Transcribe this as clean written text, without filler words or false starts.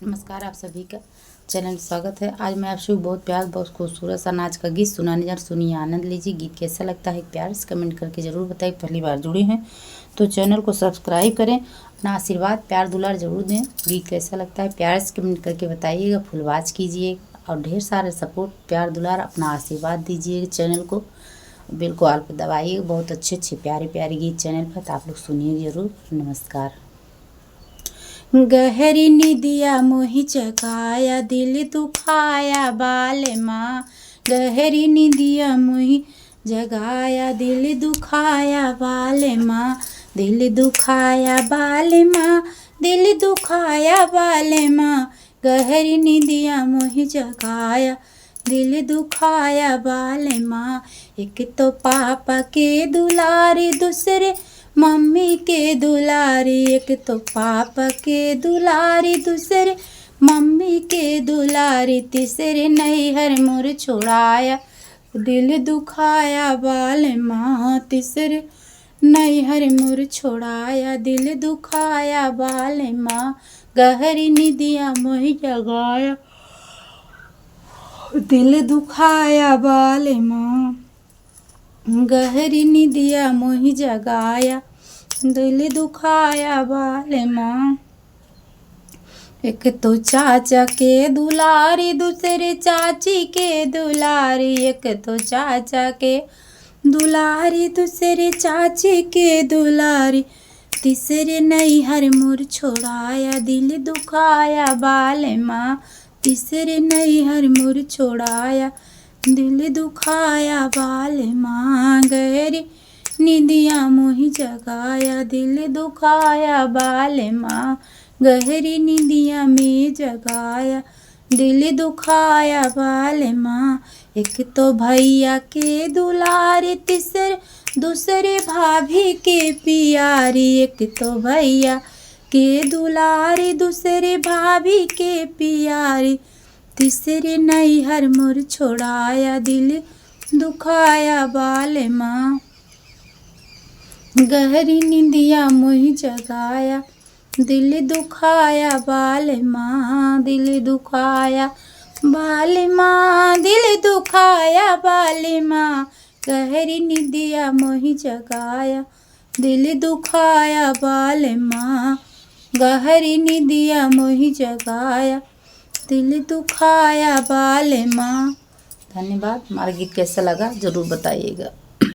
नमस्कार, आप सभी का चैनल में स्वागत है। आज मैं आप सभी बहुत प्यार बहुत खूबसूरत सा नाच का गीत सुनाने जा रही। सुनिए, आनंद लीजिए। गीत कैसा लगता है प्यार से कमेंट करके ज़रूर बताइए। पहली बार जुड़े हैं तो चैनल को सब्सक्राइब करें, अपना आशीर्वाद प्यार दुलार जरूर दें। गीत कैसा लगता है प्यार से कमेंट करके बताइएगा, फुलवाच कीजिए और ढेर सारे सपोर्ट प्यार दुलार अपना आशीर्वाद दीजिए। चैनल को बिल्कुल ऑल पर दबाइए। बहुत अच्छे अच्छे प्यारे प्यारे गीत चैनल पर, तो आप लोग सुनिए ज़रूर। नमस्कार। गहरी निदिया मोहि जगाया, दिल दुखाया बाल माँ। गहरी निदिया मोहि जगाया, दिल दुखाया बाल माँ। दिल दुखाया बाल माँ, दिल दुखाया बाल माँ। गहरी निदिया मोहि जगाया, दिल दुखाया बाल माँ। एक तो पापा के दुलारी, दूसरे मम्मी के दुलारी। एक तो पापा के दुलारी, दूसरे मम्मी के दुलारी। तीसरे नैहर मोर छोड़ाया, दिल दुखाया बाल माँ। तीसरे नैहर मोर छोड़ाया, दिल दुखाया बाल माँ। गहरी निदिया मोहि जगाया, दिल दुखाया बाल माँ। गहरी निदिया मोहि जगाया, दिल दुखाया बाल माँ। एक तो चाचा के दुलारी, दूसरे चाची के दुलारी। एक तो चाचा के दुलारी, दूसरे चाची के दुलारी। तीसरे नैहर मोर छोड़ाया, दिल दुखाया बाल माँ। तीसरे नैहर मोर छोड़ाया, दिल दुखाया बाल माँ। गहरी निदिया मोहि जगाया, दिल दुखाया बाल माँ। गहरी निदिया में जगाया, दिल दुखाया बाल माँ। एक तो भैया के दुलारी, तीसरे दूसरे भाभी के प्यारी। एक तो भैया के दुलारी, दूसरे भाभी के प्यारी। तीसरे नैहर मोर छोड़ाया, दिल दुखाया बाल माँ। गहरी निदिया मोहि जगाया, दिल दुखाया बाल माँ। दिल दुखाया बाल माँ, दिल दुखाया बाल माँ। गहरी निदिया मोहि जगाया, दिल दुखाया बाल माँ। गहरी निदिया मोहि जगाया, दिल दुखाया बाल माँ। धन्यवाद। हमारा गीत कैसा लगा ज़रूर बताइएगा।